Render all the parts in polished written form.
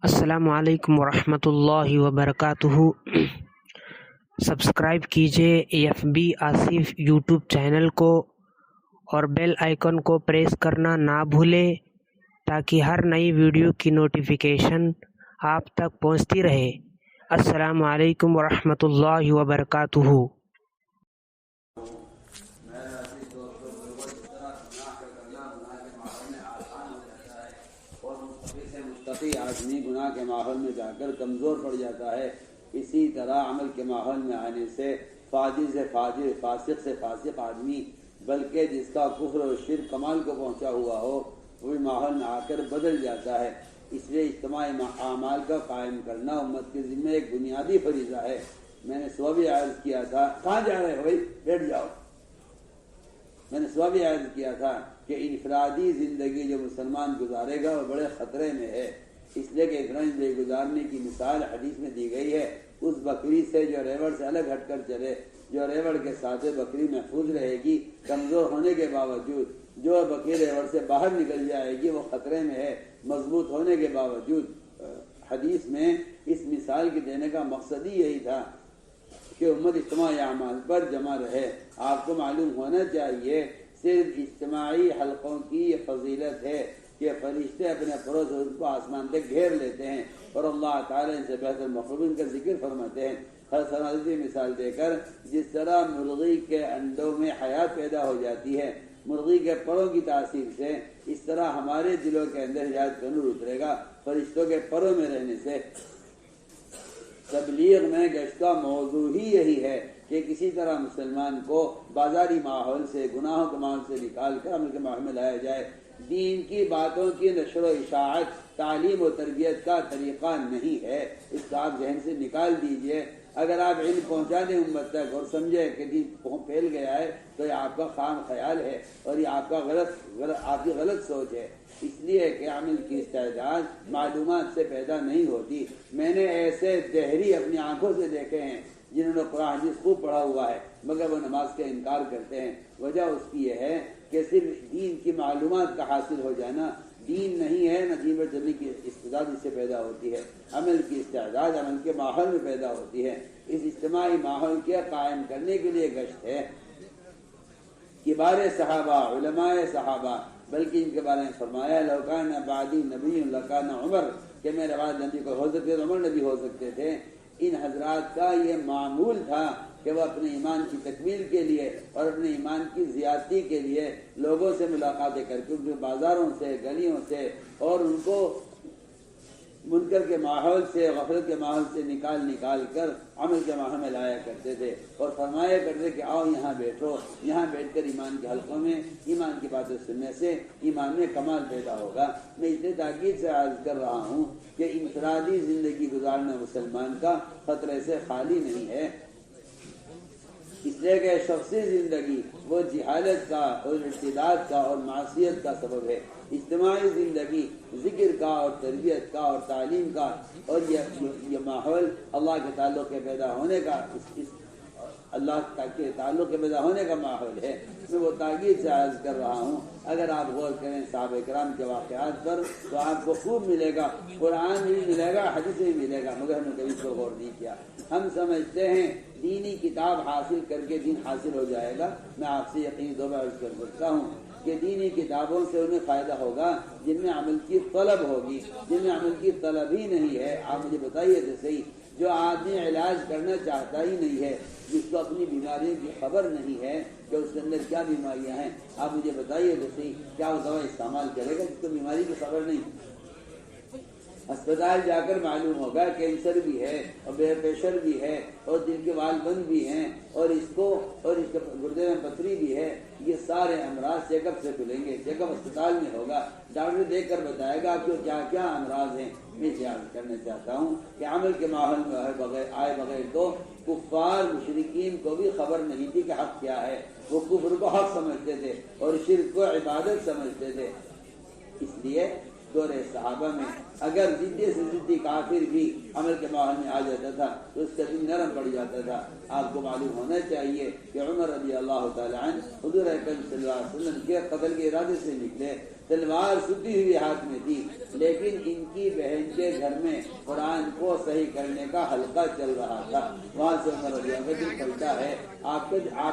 السلام علیکم ورحمۃ اللہ وبرکاتہ۔ سبسکرائب کیجیے FB آصف یوٹیوب چینل کو اور بیل آئیکن کو پریس کرنا نہ بھولیں تاکہ ہر نئی ویڈیو کی نوٹیفیکیشن آپ تک پہنچتی رہے۔ السلام علیکم ورحمۃ اللہ وبرکاتہ۔ آدمی گناہ کے ماحول میں جا کر کمزور پڑ جاتا ہے، اسی طرح عمل کے ماحول میں آنے سے فاجر سے فاجر، فاسق سے فاسق آدمی، بلکہ جس کا کفر و شرک کمال کو پہنچا ہوا ہو، وہ ماحول میں آ کر بدل جاتا ہے۔ اس لیے اجتماعی اعمال کا قائم کرنا امت کے ذمہ ایک بنیادی فریضہ ہے۔ میں نے صبح بھی عرض کیا تھا، کہاں جا رہے ہو بھائی، بیٹھ جاؤ۔ میں نے صبح بھی عرض کیا تھا کہ انفرادی زندگی جو مسلمان گزارے گا وہ بڑے خطرے میں ہے، اس لیے کہ انفرادی زندگی گزارنے کی مثال حدیث میں دی گئی ہے اس بکری سے جو ریوڑ سے الگ ہٹ کر چلے، جو ریوڑ کے ساتھ بکری محفوظ رہے گی کمزور ہونے کے باوجود، جو بکری ریوڑ سے باہر نکل جائے گی وہ خطرے میں ہے مضبوط ہونے کے باوجود۔ حدیث میں اس مثال کے دینے کا مقصد ہی یہی تھا کہ امت اجتماعی اعمال پر جمع رہے۔ آپ کو معلوم ہونا چاہیے صرف اجتماعی حلقوں کی یہ فضیلت ہے کہ فرشتے اپنے فروز کو آسمان تک گھیر لیتے ہیں اور اللہ تعالیٰ ان سے بہتر مخلوق کا ذکر فرماتے ہیں۔ ہر سنادی مثال دے کر، جس طرح مرغی کے انڈوں میں حیات پیدا ہو جاتی ہے مرغی کے پروں کی تاثیر سے، اس طرح ہمارے دلوں کے اندر ہدایت کا نور اترے گا فرشتوں کے پروں میں رہنے سے۔ تبلیغ میں گشتہ موضوع ہی یہی ہے کہ کسی طرح مسلمان کو بازاری ماحول سے، گناہوں کے ماحول سے نکال کر عمل کے ماحول میں لایا جائے۔ دین کی باتوں کی نشر و اشاعت تعلیم و تربیت کا طریقہ نہیں ہے، اس کو آپ ذہن سے نکال دیجئے۔ اگر آپ علم پہنچا دیں امت تک اور سمجھے کہ دین پھیل گیا ہے تو یہ آپ کا خام خیال ہے اور یہ آپ کا آپ کی غلط سوچ ہے۔ اس لیے کہ عمل کی استعداد معلومات سے پیدا نہیں ہوتی۔ میں نے ایسے دہری اپنی آنکھوں سے دیکھے ہیں جنہوں نے قرآن حدیث خوب پڑھا ہوا ہے مگر وہ نماز کا انکار کرتے ہیں۔ وجہ اس کی یہ ہے کہ صرف دین کی معلومات کا حاصل ہو جانا دین نہیں ہے، نہ دین پر چلنے کی استعداد اس سے پیدا ہوتی ہے۔ عمل کی استعداد عمل کے ماحول میں پیدا ہوتی ہے۔ اس اجتماعی ماحول کے قائم کرنے کے لیے گشت ہے۔ کبار صحابہ، علماء صحابہ، بلکہ ان کے بارے میں فرمایا لو کان بعدی نبی لکان عمر، کہ میرے بعد نبی کو ہو سکتے تھے عمر نبی ہو سکتے تھے۔ ان حضرات کا یہ معمول تھا کہ وہ اپنے ایمان کی تکمیل کے لیے اور اپنے ایمان کی زیادتی کے لیے لوگوں سے ملاقاتیں کر کے ان کے بازاروں سے، گلیوں سے اور ان کو منکر کے ماحول سے، غفلت کے ماحول سے نکال کر عمل کے ماحول میں لایا کرتے تھے اور فرمایا کرتے کہ آؤ یہاں بیٹھو، یہاں بیٹھ کر ایمان کے حلقوں میں ایمان کی باتیں سننے سے ایمان میں کمال پیدا ہوگا۔ میں اتنے تاکید سے عرض کر رہا ہوں کہ انفرادی زندگی گزارنا مسلمان کا خطرے سے خالی نہیں ہے، اس لیے کہ شخصی زندگی وہ جہالت کا اور ارتداد کا اور معصیت کا سبب ہے۔ اجتماعی زندگی ذکر کا اور تربیت کا اور تعلیم کا اور یہ ماحول اللہ کے تعلق کے پیدا ہونے کا، اللہ کے تعلق کے پیدا ہونے کا ماحول ہے۔ میں وہ تاکید سے عرض کر رہا ہوں، اگر آپ غور کریں صحابہ کرام کے واقعات پر تو آپ کو خوب ملے گا، قرآن بھی ملے گا، حدیث بھی ملے گا، مگر ہم نے کبھی اس کو غور نہیں کیا۔ ہم سمجھتے ہیں دینی کتاب حاصل کر کے دین حاصل ہو جائے گا۔ میں آپ سے یقین دو بار عرض کر سکتا ہوں کہ دینی کتابوں سے انہیں فائدہ ہوگا جن میں عمل کی طلب ہوگی، جن میں عمل کی طلب ہی نہیں ہے۔ آپ مجھے بتائیے تو صحیح، جو آدمی علاج کرنا چاہتا ہی نہیں ہے، جس کو اپنی بیماریوں کی خبر نہیں ہے کہ اس کے اندر کیا بیماریاں ہیں، آپ مجھے بتائیے تو صحیح، کیا وہ دوا استعمال کرے گا جس کو بیماری کی خبر نہیں؟ اسپتال جا کر معلوم ہوگا کینسر بھی ہے اور بلڈ پریشر بھی ہے اور دل کے وال بند بھی ہیں اور اس کے گردے میں پتھری بھی ہے۔ یہ سارے امراض چیک اپ سے کھلیں گے، چیک اپ اسپتال میں ہوگا، ڈاکٹر دیکھ کر بتائے گا کہ کیا کیا امراض ہیں۔ میں عرض کرنا چاہتا ہوں کہ عمل کے ماحول میں آئے بغیر تو کفار مشرکین کو بھی خبر نہیں تھی کہ حق کیا ہے۔ وہ کفر کو حق سمجھتے تھے اور شرک کو عبادت سمجھتے تھے۔ اس لیے دور صحابہ میں اگر ضدی سے ضدی کافر بھی عمل کے ماحول میں آ جاتا تھا تو اس کا دل نرم پڑ جاتا تھا۔ آپ کو معلوم ہونا چاہیے کہ عمر رضی اللہ تعالیٰ عنہ حضور اکرم صلی اللہ علیہ وسلم کے قتل کے ارادے سے نکلے تلوار سدی ہوئی ہاتھ میں تھی، لیکن ان کی بہن کے گھر میں قرآن کو صحیح کرنے کا حلقہ چل رہا تھا۔ وہاں سے عمر رضی اللہ عنہ کا دل پلٹا ہے۔ آپ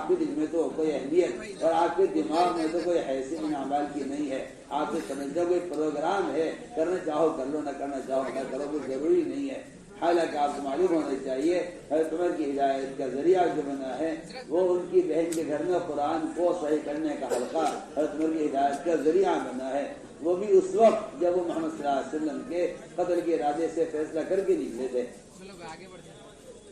کے دل میں تو کوئی اہمیت اور آپ کے دماغ میں تو کوئی حیثیت ان اعمال کی نہیں ہے۔ آپ سے سمجھتے کوئی پروگرام ہے، کرنا چاہو کر لو، نہ کرنا چاہو نہ کرو، کوئی ضروری نہیں ہے۔ حالانکہ آپ کو معلوم ہونا چاہیے حضرت عمر کی ہدایت کا ذریعہ جو بنا ہے وہ ان کی بہن کے گھر میں قرآن کو صحیح کرنے کا حلقہ حضرت عمر کی ہدایت کا ذریعہ بنا ہے، وہ بھی اس وقت جب وہ محمد صلی اللہ علیہ وسلم کے قتل کے ارادے سے فیصلہ کر کے نکلے تھے۔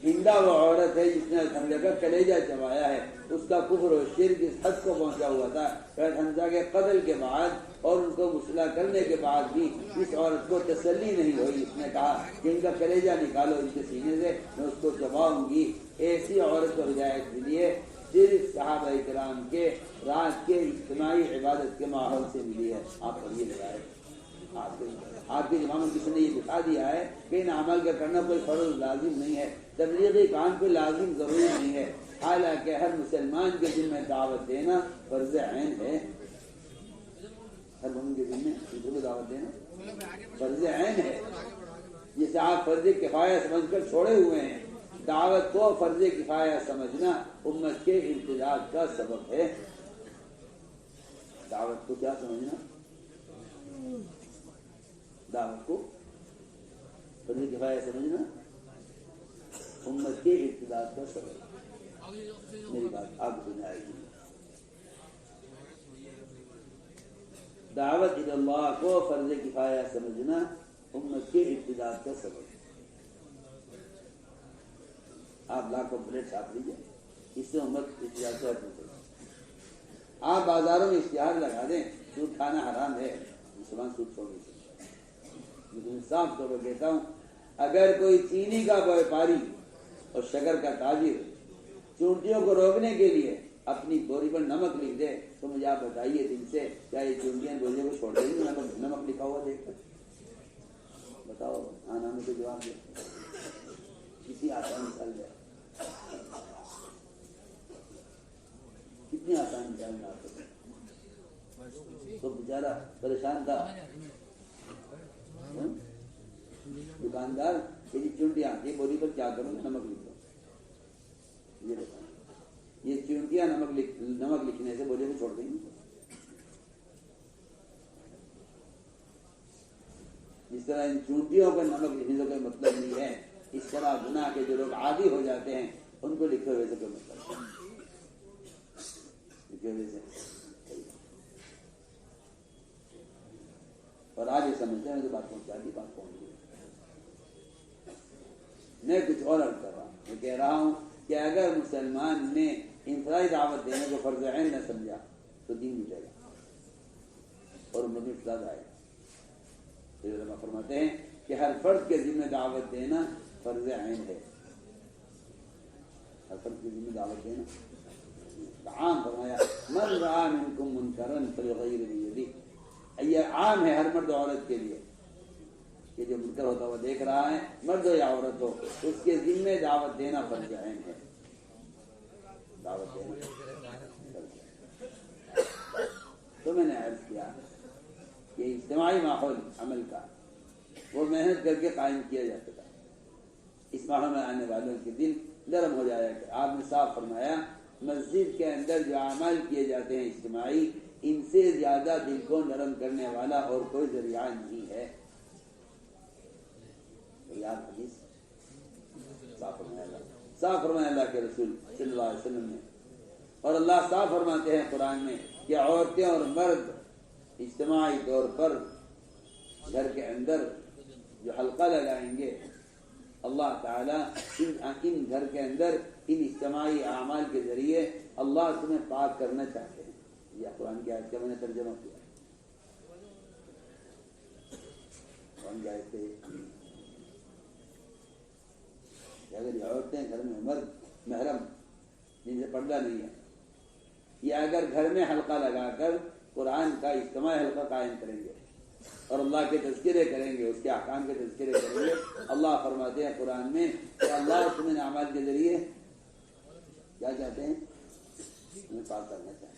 ہندا وہ عورت ہے جس نے حمزہ کا کلیجہ چبایا ہے، اس کا کفر و شرک اس حد کو پہنچا ہوا تھا کہ حمزہ کے قتل کے بعد اور ان کو مسلح کرنے کے بعد بھی اس عورت کو تسلی نہیں ہوئی۔ اس نے کہا کہ ان کا کلیجہ نکالو ان کے سینے سے، میں اس کو چباؤں گی۔ ایسی عورت کو ہدایت کے لیے صرف صحابہ کرام کے رات کے اجتماعی عبادت کے ماحول سے ملی ہے۔ آپ پر یہ لگائے آپ کے دماغ میں کسی نے یہ دکھا دیا ہے کہ ان عمل کا کرنا کوئی فرض لازم نہیں ہے، تبلیغی کام پہ لازم ضروری نہیں ہے، حالانکہ ہر مسلمان کے ذمہ دعوت دینا فرض عین ہے۔ ہر مومن کے ذمہ دوسروں کو دعوت دینا فرض عین ہے، جسے آپ فرض کفایہ سمجھ کر چھوڑے ہوئے ہیں۔ دعوت کو فرض کفایہ سمجھنا امت کے امتداد کا سبب ہے۔ دعوت کو کیا سمجھنا؟ دعوت کو فرض کفایہ سمجھنا امت کے امتداد کا سبب ہے۔ میری بات آپ کو سمجھ آئے گی۔ دعوت اللہ کو فرض کفایہ سمجھنا امت کے امتداد کا سبب ہے۔ آپ لاکھوں پلیٹ چھاپ لیجیے، اس سے امت امتداد سے ہٹ نہیں سکتی۔ آپ بازاروں میں اشتہار لگا دیں سود کھانا حرام ہے، مسلمان سود چھوڑ نہیں سکتے۔ لیکن صاف طور پر کہتا ہوں، اگر کوئی چینی کا ویپاری اور شکر کا تاجر چونٹیوں کو روکنے کے لیے اپنی بوری پر نمک لکھ دے تو مجھے آپ بتائیے دن سے کیا یہ چونٹیاں بوریوں کو چھوڑ دیں گے؟ نمک لکھا ہوا دیکھ کر بتاؤ، آنا میں تو جواب دے۔ کتنی آسان مثال ہے، کتنی آسان مثال ہے۔ آپ تو بیچارہ پریشان تھا دکاندار کہ یہ چونٹیاں یہ بوری پر کیا کروں، نمک لکھ دو۔ یہ بتائیں، یہ چونٹیاں نمک لکھنے سے بوری کو چھوڑ دیں گی؟ اس طرح ان چونٹیوں پر نمک لکھنے سے کوئی مطلب نہیں ہے۔ اس طرح گناہ کے جو لوگ عادی ہو جاتے ہیں ان کو لکھے ہوئے سے کوئی مطلب نہیں، لکھے ہوئے سے۔ اور آج یہ سمجھتے ہیں کہ بات پہنچا دی، بات پہنچ گئی۔ میں کچھ اور عرض کر رہا ہوں، میں کہہ رہا ہوں کہ اگر مسلمان نے انفرادی دعوت دینے کو فرض عین نہ سمجھا تو دین مٹے گا اور امت میں فساد آئے گا۔ علماء فرماتے ہیں کہ ہر فرد کے ذمہ دعوت دینا فرض عین ہے، ہر فرد کے ذمہ دعوت دینا عام فرمایا، من رأى منکم منکرا فلیغیرہ بیدہ۔ یہ عام ہے ہر مرد عورت کے لیے کہ جو منکر ہوتا ہوا دیکھ رہا ہے، مرد ہو یا عورت ہو، اس کے ذمہ دعوت دینا فرض عین ہے۔ دعوت دینا تو میں نے عرض کیا کہ اجتماعی ماحول عمل کا وہ محنت کر کے قائم کیا جا سکتا، اس ماحول میں آنے والوں کے دل نرم ہو جائے گا۔ آپ نے صاف فرمایا مسجد کے اندر جو اعمال کیے جاتے ہیں اجتماعی، ان سے زیادہ دل کو نرم کرنے والا اور کوئی ذریعہ نہیں ہے۔ یاد حدیث صاف فرمایا اللہ کے رسول صلی اللہ علیہ وسلم نے، اور اللہ صاف فرماتے ہیں قرآن میں کہ عورتیں اور مرد اجتماعی طور پر گھر کے اندر جو حلقہ لگائیں گے، اللہ تعالیٰ ان گھر کے اندر ان اجتماعی اعمال کے ذریعے اللہ تمہیں پاک کرنا چاہتے ہیں۔ یہ قرآن کی آیت کا میں نے ترجمہ کیا، قرآن کی آیت سے اگر یہ عورتیں گھر میں مرد محرم جن سے پردہ نہیں ہے، یا اگر گھر میں حلقہ لگا کر قرآن کا اجتماعی حلقہ قائم کریں گے اور اللہ کے تذکرے کریں گے، اس کے احکام کے تذکرے کریں گے، اللہ فرماتے ہیں قرآن میں کہ اللہ تمہیں اعمال کے ذریعے کیا چاہتے ہیں؟ تمہیں پاک کرنا چاہتے ہیں۔